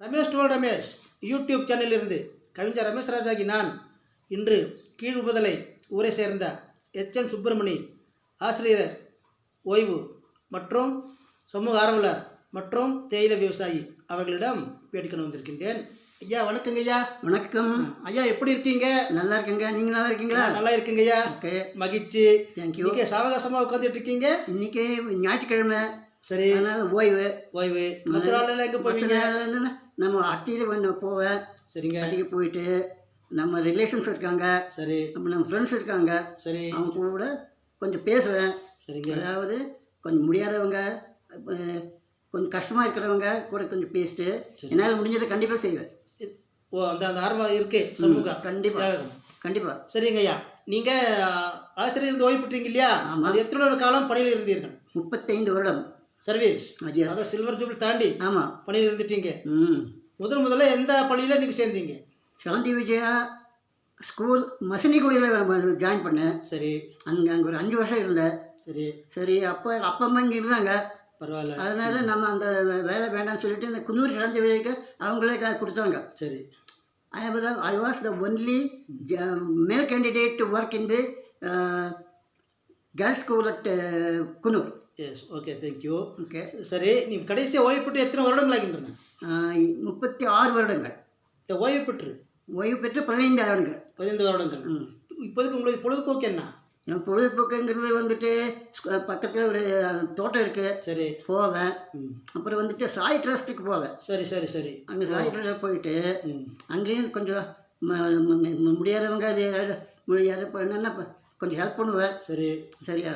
Ramesh twelve Ramesh YouTube சேனலிலிருந்து கவிஞர் ரமேஷ் ராஜாகி நான் இன்று கீழ்புதலை ஊரை சேர்ந்த எச்என் சுப்பிரமணி ஆசிரியர் ஓய்வு மற்றும் சமூக ஆர்வலர் மற்றும் தேயிலை விவசாயி அவர்களிடம் பேட்டிக்கணும் வந்திருக்கின்றேன். ஐயா வணக்கங்க ஐயா. வணக்கம் ஐயா, எப்படி இருக்கீங்க? நல்லா இருக்கேங்க. நீங்கள் நல்லா இருக்கீங்களா? நல்லா இருக்குங்க ஐயா. ஓகே, மகிழ்ச்சி. தேங்க்யூ. இன்றைக்கி சாவகாசமாக உட்காந்துட்டு இருக்கீங்க? இன்னைக்கு ஞாயிற்றுக்கிழமை, சரி, அதனால ஓய்வு. மற்ற நாளெல்லாம் எங்கே போவீங்க? நம்ம அட்டியில் கொஞ்சம் போவேன். சரிங்க. அட்டிக்கு போயிட்டு நம்ம ரிலேஷன்ஸ் இருக்காங்க, சரி, நம்ம ஃப்ரெண்ட்ஸ் இருக்காங்க, சரி, அவங்க கூட கொஞ்சம் பேசுவேன். சரிங்க. அதாவது கொஞ்சம் முடியாதவங்க, கொஞ்சம் கஷ்டமாக இருக்கிறவங்க கூட கொஞ்சம் பேசிட்டு என்னால் முடிஞ்சதை கண்டிப்பாக செய்வேன். ஓ, அந்த அந்த ஆர்வம் இருக்குது சமூகம். கண்டிப்பாக கண்டிப்பாக. சரிங்க ஐயா, நீங்கள் ஆசிரியர் இருந்து ஓய்வு பெற்றீங்க இல்லையா? அது எத்தனை வருட காலம் பணியில் இருந்தீர்கள்? 35 வருடம் சர்வீஸ். அதான் சில்வர் ஜூபிலி தாண்டி ஆமாம் பணியில் இருந்துட்டீங்க. முதல்ல எந்த பள்ளியில் நீங்கள் சேர்ந்தீங்க? சாந்தி விஜயா ஸ்கூல் மசினிக்குடியில் ஜாயின் பண்ணேன். சரி, அங்கே ஒரு 5 வருஷம் இருந்தேன். சரி சரி, அப்பா அம்மா இங்கே இருந்தாங்க, பரவாயில்ல. அதனால நம்ம அந்த வேலை வேண்டாம்னு சொல்லிட்டு இந்த குன்னூர் சாந்தி விஜய்க்கு அவங்களே கொடுத்தாங்க. சரி, I was the only male candidate to work in the girls school at Kunnur. Yes, okay, thank you. Okay, சரி, நீங்கள் கடைசியாக ஓய்வு பெற்று எத்தனை வருடங்கள் ஆகின்றன? 36 வருடங்கள். ஓய்வு பெற்று 15 வருடங்கள். 15 வருடங்கள். இப்போதைக்கு உங்களுக்கு பொழுதுபோக்கு என்ன? என் பொழுதுபோக்குங்கிறது வந்துட்டு பக்கத்தில் ஒரு தோட்டம் இருக்குது. சரி, போவேன். அப்புறம் வந்துட்டு சாய் ட்ரஸ்ட்டுக்கு போவேன். சரி சரி சரி, அங்கே சாய் ட்ரஸ்ட் போயிட்டு அங்கேயும் கொஞ்சம் முடியாதவங்க என்னென்னா கொஞ்சம் ஹெல்ப் பண்ணுவேன். சரி சரியா,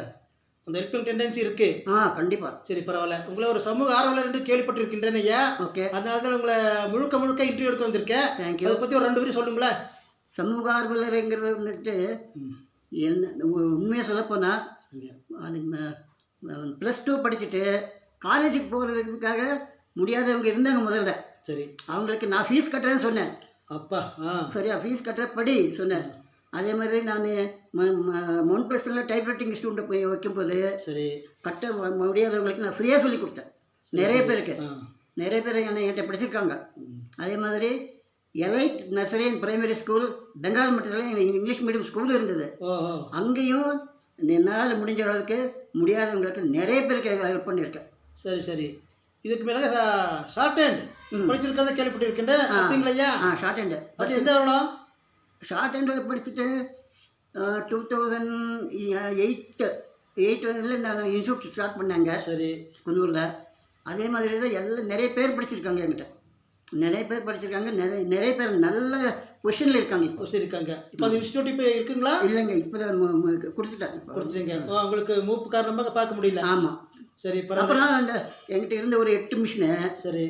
அந்த ஹெல்பிங் டெண்டன்சி இருக்குது. கண்டிப்பாக. சரி, பரவாயில்ல. உங்களை ஒரு சமூக ஆர்வலர் என்று கேள்விப்பட்டிருக்கின்றேன் ஐயா. ஓகே, அதனால தான் உங்களை முழுக்க இன்டர்வியூ எடுக்க வந்திருக்கேன். தேங்க்யூ. அதை பற்றி ஒரு 2 வரி சொல்லுங்களேன். சமூக ஆர்வலருங்கிறது வந்துட்டு என்ன உண்மையாக சொல்லப்போனால், அது +2 படிச்சுட்டு காலேஜுக்கு போகிறதுக்காக முடியாதவங்க இருந்தாங்க முதல்ல. சரி, அவங்களுக்கு நான் ஃபீஸ் கட்டுறேன்னு சொன்னேன். அப்பா, சரியா, ஃபீஸ் கட்டுறப்படி சொன்னேன். அதே மாதிரி நான் மவுண்ட்+ல டைப்ரைட்டிங் ஸ்டூடெண்ட் போய் வைக்கும்போது சரி கட்ட முடியாதவங்களுக்கு நான் ஃப்ரீயாக சொல்லி கொடுத்தேன். நிறைய பேர் என்கிட்ட படிச்சிருக்காங்க. அதே மாதிரி elite nursery and primary school Bengal மட்டத்தில் இங்கிலீஷ் மீடியம் ஸ்கூல் இருந்தது. அங்கேயும் என்னால் முடிஞ்ச அளவுக்கு முடியாதவங்களுக்கு நிறைய பேருக்கு ஹெல்ப் பண்ணியிருக்கேன். சரி சரி, இதுக்கு மேலே ஷார்ட் ஹேண்ட் படிச்சிருக்கிறத கேள்விப்பட்டிருக்கேன். அப்படிங்களா? Short hand. அது எந்த வருடம்? ஷார்ட் ஹேண்டு படிச்சுட்டு 2008 நான் இன்ஸ்டியூட் ஸ்டார்ட் பண்ணாங்க. சரி, குன்னூரில். அதே மாதிரி தான் எல்லாம் நிறைய பேர் படிச்சிருக்காங்க என்கிட்ட. நிறைய பேர் படிச்சிருக்காங்க. நிறைய பேர் நல்ல பொசிஷனில் இருக்காங்க. இப்போ அந்த இன்ஸ்டியூட் இப்போ இருக்குங்களா? இல்லைங்க, இப்போ தான் கொடுத்துட்டீங்க. உங்களுக்கு மூப்பு காரணமாக பார்க்க முடியல. ஆமாம். சரி, அப்புறம் அந்த என்கிட்ட இருந்த ஒரு 8 மிஷினு. சரி,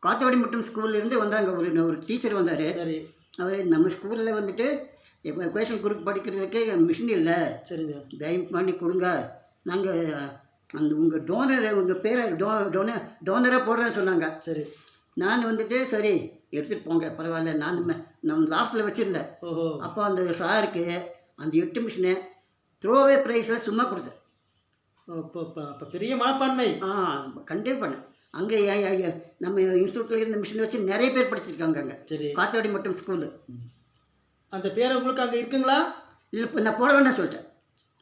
காத்தவாடி மட்டும் ஸ்கூல்லேருந்து வந்தாங்க. ஒரு டீச்சர் வந்தார். சரி, அவர் நம்ம ஸ்கூலில் வந்துட்டு இப்போ எக்வேஷன் குரூப் படிக்கிறதுக்கே மிஷின் இல்லை. சரிங்க, தயவு பண்ணி கொடுங்க, நாங்கள் அந்த உங்கள் உங்கள் பேரை டோனராக போடுறேன்னு சொன்னாங்க. சரி, நான் வந்துட்டு சரி எடுத்துகிட்டு போங்க, பரவாயில்ல. நான் நம்ம லாஃப்டில் வச்சுருந்தேன். அப்போ அந்த சாருக்கு அந்த 8 மிஷினை த்ரோவே ப்ரைஸில் சும்மா கொடுத்தேன். இப்போ பெரிய மனப்பான்மை. கண்டிப்பாக பண்ணேன். அங்கே நம்ம இன்ஸ்டியூட்டில் இருந்த மிஷினை வச்சு நிறைய பேர் படிச்சிருக்காங்க அங்கே. சரி, காத்தவாடி மட்டும் ஸ்கூலு. அந்த பேர் உங்களுக்கு அங்கே இருக்குங்களா? இல்லை, இப்போ நான் போட வேண்டாம் சொல்லிட்டேன்.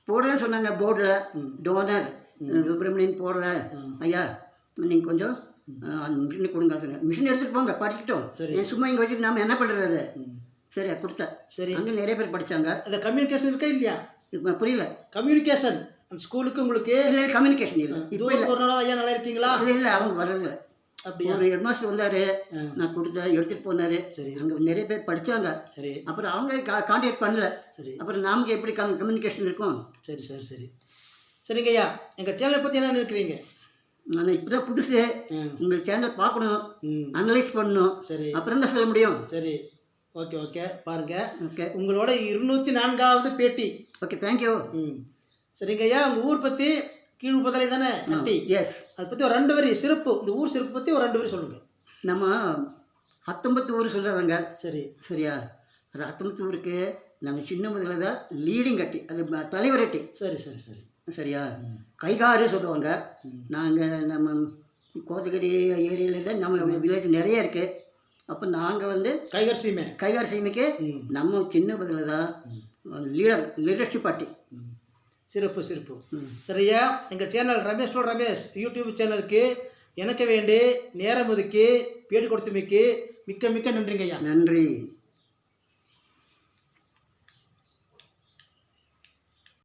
போடுறேன்னு சொன்னாங்க போர்டில். டோனர் சுப்பிரமணியன் போடுறேன் ஐயா, நீங்கள் கொஞ்சம் அந்த மிஷினை கொடுங்க சொன்னேன். மிஷின் எடுத்துகிட்டு போங்க, படிச்சுக்கிட்டோம். சரி, சும்மா இங்கே வச்சுட்டு நாம் என்ன பண்ணுறது? சரி, கொடுத்தேன். சரி, அங்கே நிறைய பேர் படித்தாங்க. அந்த கம்யூனிகேஷன் இருக்கா இல்லையா? இப்போ புரியல. கம்யூனிகேஷன் அந்த ஸ்கூலுக்கு உங்களுக்கு? இல்லை, கம்யூனிகேஷன் இல்லை. இப்போ ஒரு நாள் ஐயா நல்லா இருக்கீங்களா? இல்லை, அவங்க வரல. அப்படி ஒரு ஹெட்மாஸ்டர் வந்தார், நான் கொடுத்தேன், எடுத்துகிட்டு போனார். சரி, அங்கே நிறைய பேர் படித்தாங்க. சரி, அப்புறம் அவங்க கான்டாக்ட் பண்ணல. சரி, அப்புறம் நமக்கு எப்படி கம்யூனிகேஷன் இருக்கும்? சரி சரி சரி, சரிங்க ஐயா. எங்கள் சேனலை பற்றி என்ன நினைக்கிறீங்க? நான் இப்போ தான் புதுசு, உங்கள் சேனல் பார்க்கணும், அனலைஸ் பண்ணணும். சரி, அப்புறம் தான் சொல்ல முடியும். சரி, ஓகே ஓகே, பாருங்கள். ஓகே, உங்களோட 204வது பேட்டி. Okay, thank you. சரிங்க ஐயா, உங்கள் ஊர் பற்றி கீழ்புதலை தானே நட்டி? எஸ். அதை பற்றி ஒரு 2 வரி சிறப்பு, இந்த ஊர் சிறப்பு பற்றி ஒரு 2 வரி சொல்லுங்கள். நம்ம 19 ஊர் சொல்கிறாங்க. சரி சரியா, அது 19 ஊருக்கு நம்ம சின்ன முதல்ல தான் லீடிங் கட்டி, அது தலைவர் கட்டி. சரி சரி சரி, சரியா, கைகாரு சொல்லுவாங்க. நாங்கள் நம்ம கோத்தகிரி ஏரியாவில் தான் நம்ம வில்லேஜ் நிறைய இருக்குது. அப்போ நாங்கள் வந்து கைகார் சீமை கைகார் சீமைக்கு நம்ம சின்ன பதில் தான் லீடர்ஷிப் பார்ட்டி. சிறப்பு சிறப்பு. சரியா, எங்கள் சேனல் ரமேஷ் டோல் ரமேஷ் யூடியூப் சேனலுக்கு எனக்கு வேண்டி நேரம் ஒதுக்கி பேட்டி கொடுத்தமைக்கு மிக்க மிக்க நன்றிங்க ஐயா. நன்றி.